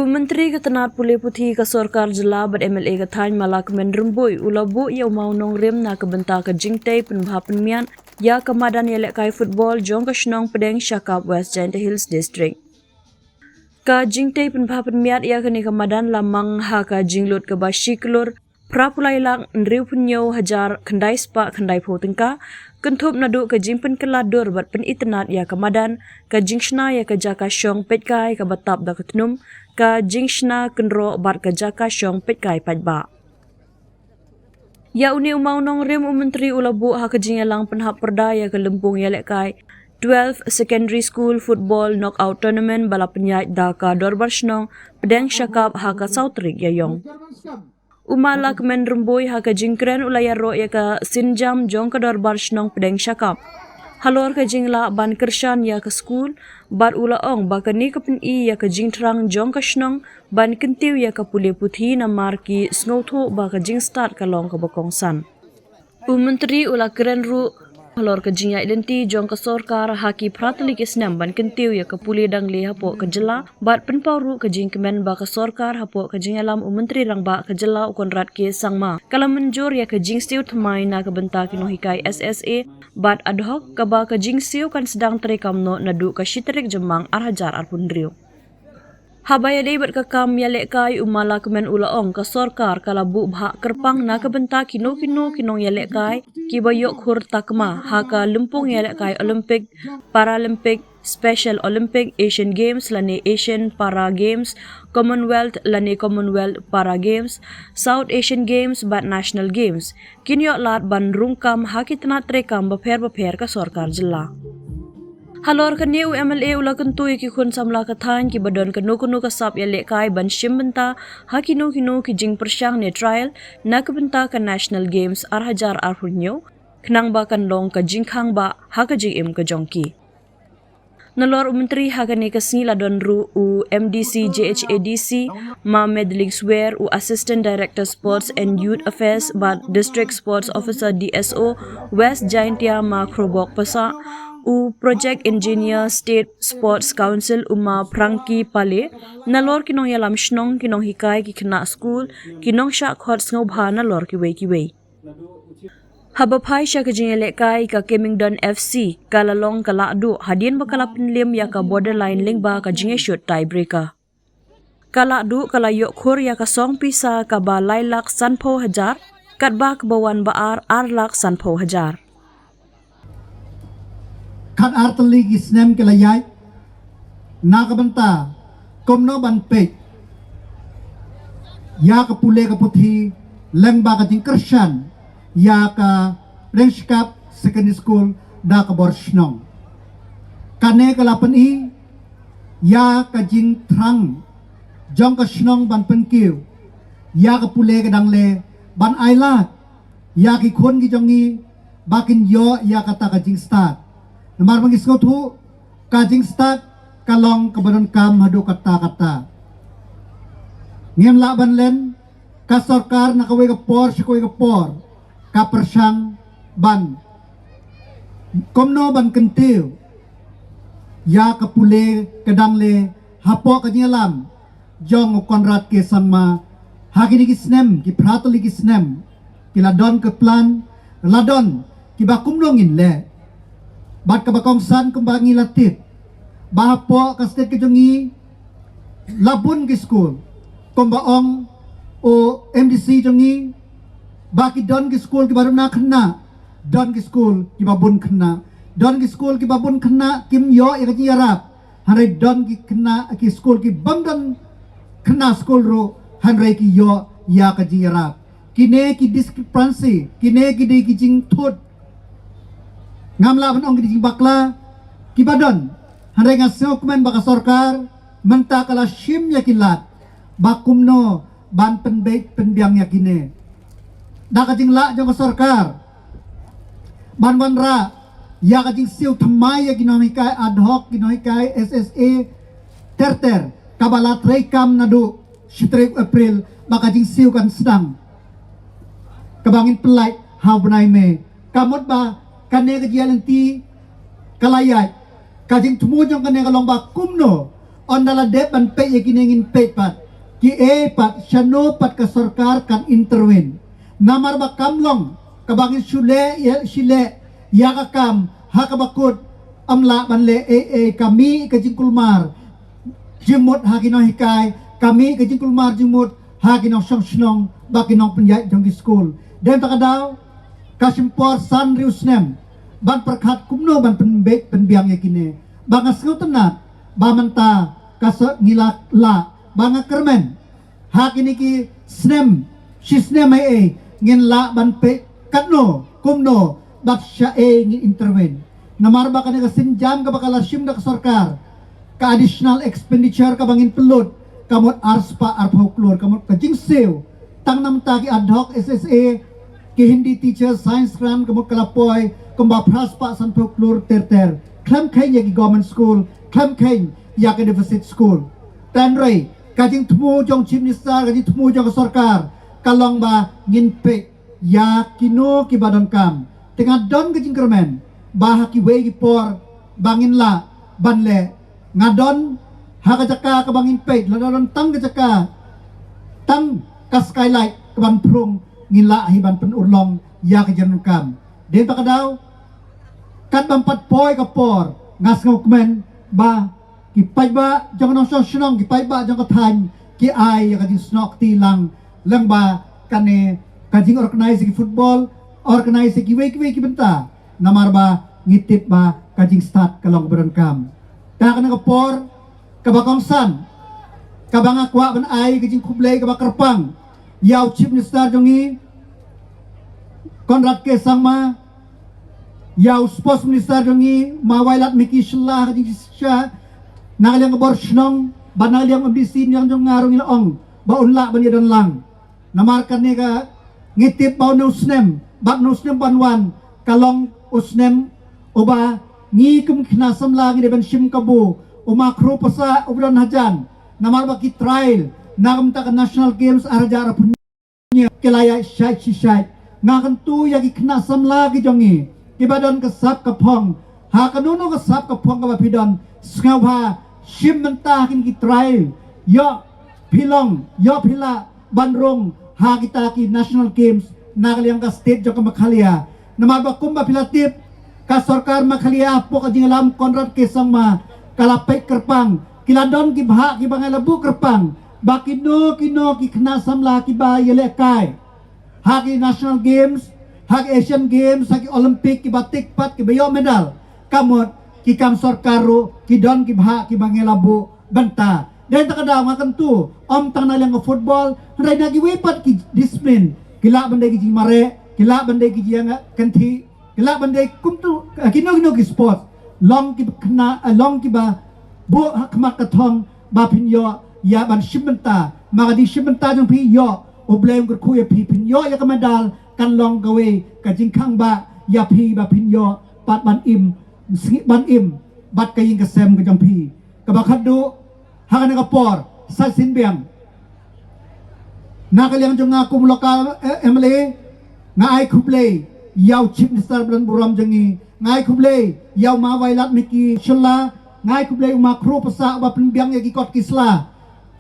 Menteri Ketenat Pulih Putih ke Sorkar Jela ber MLA Ketany Malak Menrembui ulabu ia mau nong rem na kebentar ke jingtai penbah penmian ya kemadan yelek kai football jong ke Shnong Pedeng Shakap West Giant Hills District. Ka jingtai penbah penmiat ia kini kemadan lamang ha ka jinglut ke Bashiklur prapulai lang nriu punyo hajar kendai spa kendai potengka kentup nadu ke jingpen keladur bat pen itnat ya kemadan ka jingshna ya ke jaka syong petkai ka batap da ketnum ka jingshna kenro bat ka jaka syong petkai pajba. Ya uni umau nong rim menteri ulabu ha ke jingelang penhap perda ya ke lempung ya lekai 12 Secondary School Football Knockout Tournament bala penyait da ka dorbar shnong pedeng syakap ha ka sautrik ya yong. Umalak menrembui ha ka jingkren ulaya ro ya ka sinjam jong ka dorbar shnong pedeng syakap. Halor ka jingla ban kershan ya ka school bar ulaong bakani ka peni ya ka jingtrang jong ka shnong ban kentiu ya ka Pulih Putih na marki snotho ba ka jing start ka long ka bakongsan. Menteri ula keren ru halor ke jinga identi jong ke sorkar haki pratali ke senam ban kentiu ya ke Pulih dang le hapo ke jela bat penpauru ke jing kemen ba ke sorkar hapo ke jing alam menteri rang ba ke jela ukon rat ke sangma kala menjur ya ke jing stiu thamai na ke benta kino hikai SSA bat ad hoc ke ba ke jing stiu kan sedang terekam no nadu ke shitrik jemang arhajar arpundriu. Habaya debat ke kam ya lekai umala kemen ulaong ke sorkar kala bu bha kerpang na kebenta kino kinong ya lekai kibayok khur takma ha ka lempung ya lekai Olympic, Paralympic, Special Olympic, Asian Games lani Asian Para Games, Commonwealth lani Commonwealth Para Games, South Asian Games bat National Games. Kinyok lat ban rungkam ha kitna trekam baper ke sorkar jela. Halor ke new MLA ula kentui ki khun samla ka than ki badon ke nuku sap ya lekai ban shim benta ha kino ki jing persyang ne trial na ke benta ke National Games arhajar arhunyo kenang ba kan long ke jingkhang ba ha ke jing im ke jongki. Nalor menteri ha ke ni ke snila don ru u MDC JHADC Mohamed Ligswer u Assistant Director Sports and Youth Affairs bat District Sports Officer DSO West Giantia Makrobok Pasa u Project Engineer State Sports Council Uma Prangki Pale nalor kinong yalam shnong kinong hikai ki kena school kinong syak khot ngau bha nalor ki wei habapai sya ke jingele kai ka Kemingdon FC kalalong kala du hadien bakala penlim ya ka borderline link ba ka jinge shoot tiebreaker kala du kala yok khur ya ka song pisa ka ba lailak sanpho hajar kat ba ka bawan ba ar lak sanpho hajar kat arteli ki snem ke layai na ka banta komno ban pe ya ka Pulih ka Putih lengba ka jing kershan ya ka Renskap Secondary School da ka borshnong kane ka lapan i ya ka jing trang jong ka shnong ban penkiu ya ka Pulih ka dangle ban aila ya ki khon ki jongi bakin yo ya kata ka jing start Namar mangis ko tu kajing start kalong kebadan kam hadu kata ngem laban len ka sorkar na kawai ka por ka persyang ban komno ban kentiu ya ka Pulih kedang le hapo ka jingalam jong konrat ke sangma hakini ki snem ki pratali ki snem ki ladon ke plan ladon ki bakum longin le bat ka bakongsan kumbangi latit bahapo ka state kejongi labun ki school kumbaong o MDC jongi baki don ki school ki baru na kena don ki school ki babun kena don ki school ki babun kena kim yo ya ki yarap hanre don ki kena ki school ki bangdan kena school ro hanre ki yo ya ka yarap kine ki discrepancy kine ki de ki jing thot ngamla ban ong di bakla kibadon handai ngaseo kumen baka sorkar menta kala shim yakilat bakumno ban penbek penbiang yakine da kajing la jong sorkar ban ra ya kajing siu thamai yakinomikai ad hoc kinomikai SSA terter kabalat rekam nadu 3 April baka jing siu kan sedang kabangin pelai habnai me kamot ba kane kajian nanti kalayat kajing tumujong kane kalong ba kumno on dala de ban pe ye kinengin pe pat ki e pat shano pat ka sarkar kan intervene namar ba kamlong kabangin shule ye shile ya ka kam ha ka bakut amla ban le e kami ka jingkulmar jimut ha kino hikai kami ka jingkulmar jimut ha kino song snong ba kino penjai jong di school den takadaw kasimpor san riusnem ban perkhat kumno ban penbek penbiang ye kine banga skutenat ba manta kasa ngilak la banga kermen ha kini ki snem shisnem e ngin la ban pe katno kumno bat sha e ngin intervene namar ba kanega sinjam ka bakala shim da sarkar ka additional expenditure ka bangin pelud kamot arspa arpoklor kamot ka jingsew tang nam ta ki ad hoc SSA ki Hindi teacher science grant kamot kalapoy kumba praspa san poklor ter klam khay ya ki government school klam khay ya ki deficit school tan ray ka jing thmu jong chief minister ka jing thmu jong sarkar kalong ba ngin pe ya kino ki badan kam tengah don ka jing kermen bah ki we ki por bangin la banle ngadon ha ka jaka ka bangin pe la don tang ka jaka tang ka skylight ka ban prung ngin la hi ban pen urlong ya ka jan kam den ta kadaw kat bampat poy ka por ngas ngok men ba ki pai ba jong nong so snong ki pai ba jong ka than ki ai ya ka jing snok ti lang ba kane ka jing organize ki football organize ki we ki benta namar ba ngitip ba ka jing start kalong beran kam ta kana ka por ka ba kong san ka ba nga kwa ban ai ka jing kublay ka ba karpang yaw chief minister jongi Konrad K Sangma yaw sports minister jongi mawailat miki shlah ka jing sha nakalyang bor shnong banalyang ambisin yang jong ngarong ilaong ba unla ban yadon lang namarkan ni ka ngitip ba no snem bak no snem banwan kalong usnem oba ngi kum khna samla ngi ban shim kabu uma khro pasa ubran hajan namar ba ki trial nagam ta national games arjara punya kelaya shai ngakan tu ya ki khna samla ki jongi kibadan ka sap ka phong ha kanuno ka sap ka phong ka ba pidon skawha shim menta kin ki trial yo pilong yo pila banrong ha kita ki national games nagalyang ka state jo ka makhalia namaba kumba pilatip ka sarkar makhalia po ka jingalam Konrad K Sangma kalapay kerpang kiladon ki bha ki bangalabu kerpang bakino kino ki khna samla ki ba yele kai ha ki national games ha ki Asian games ha ki Olympic ki batik pat ki bayo medal kamot ki kam sarkaru ki don ki bha ki bangalabu banta dan takadaw ngakan tu om tang nalang ka football ray nagi wepat ki discipline kila bandai ki mare kila bandai ki yang kanthi kila bandai kumtu kino ki sport long ki kna long ki ba bo hakmat ka thong ba pinyo ya ban shimenta magadi shimenta jong pi yo oblem ko kuya pi pinyo ya kamadal kan long gawe ka jingkhang ba ya pi ba pinyo pat ban im bat kayin ka sem ka jong pi ka ba khadu hakan ka por sa sinbiang nakalyang jong nga kumloka MLA nga ai kublay yaw chief minister bran buram jangi ngai kublay yaw ma wailat miki shalla ngai kublay uma kro pasa ba penbiang ya ki kot kisla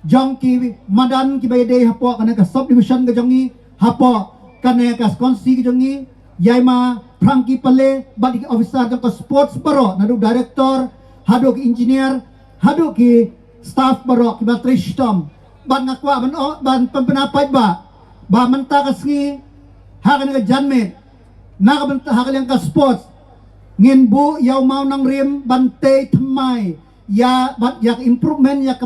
jong ki madan ki bayde hapo kana ka subdivision ka jongi hapo kana ka konsi ki jongi yai ma prangki pale badi officer jong ka sports baro nadu director hado ki engineer hado ki staff baro ki batristom ban ngakwa ban pempenapay ba manta kasngi hakan ka janmet nakabanta hakalyang ka sports ngin bu yaw mau nang rim bante thamai ya improvement ya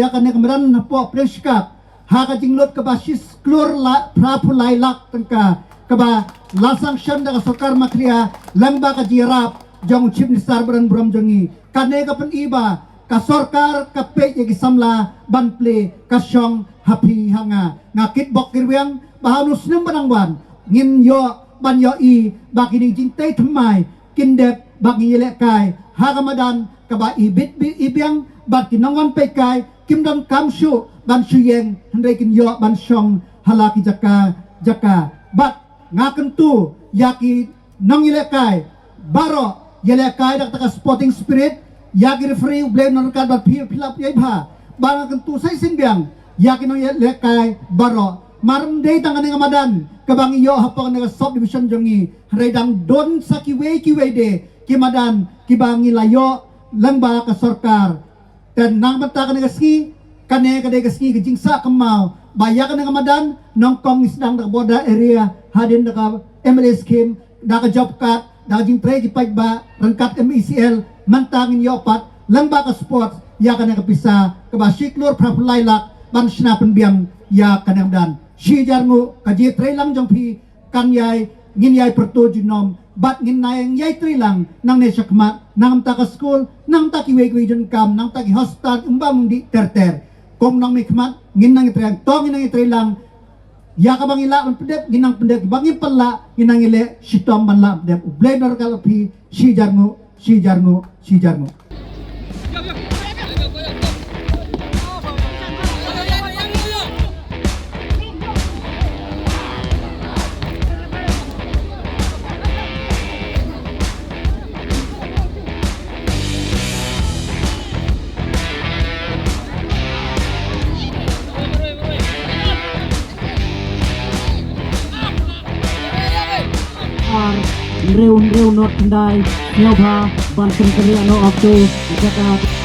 ka kamaran na po preskap haka jinglot ka ba sis klur la prapulay lak tangka ka ba lasang syan da ka sarkar makliya lang ba ka jirap jong chief minister bran buram jongi kane ka pan iba ka sarkar ka pe yagi samla banple ka syong happy hanga ngakit bok kirwang bahanus nem banangwan ngin yo ban yo i bakini jingtay thamai kindep bagi yele kai hagamadan ka ba ibit ibiang bat kinangon pe kai kimdam kamshu ban suyeng handai kin yo ban syong halaki jaka bat ngaken tu yaki nang yele kai baro yele kai dak taka sporting spirit ya ki referee blame non kan bat philap yai pha bang kan tu sai sin biang ya ki no ye lekai baro maram dei tangan ng amadan kabang iyo hapang ng sub division jongi redang don sa ki wei de ki madan ki bangi layo lamba ka sarkar dan nang banta ka ng ski kane ka de ski ka jingsa kamau baya ka ng amadan nong kong isdang da border area hadin da MLA scheme da ka job cut da jing pre ki pagba rangkat MECL mantangin yo pat lamba ka sports ya ka ng kapisa ka ba siklor prapulailak ban sinapan biam ya ka ng dan si jarngu ka ji tre lang jong pi kan yai ngin yai pertu jinom bat ngin nayang yai tre lang nang ne sakmat nang ta ka school nang ta ki wei jon kam nang ta ki hostel umbam di terter kong nang mikmat ngin nang tre tong ngin nang tre lang ya ka bang ila ang pedep ngin nang pedep bangin pala ngin nang ile sitom ban la pedep blender kal pi si jarngu Reun not kendai nyoba ban kering no waktu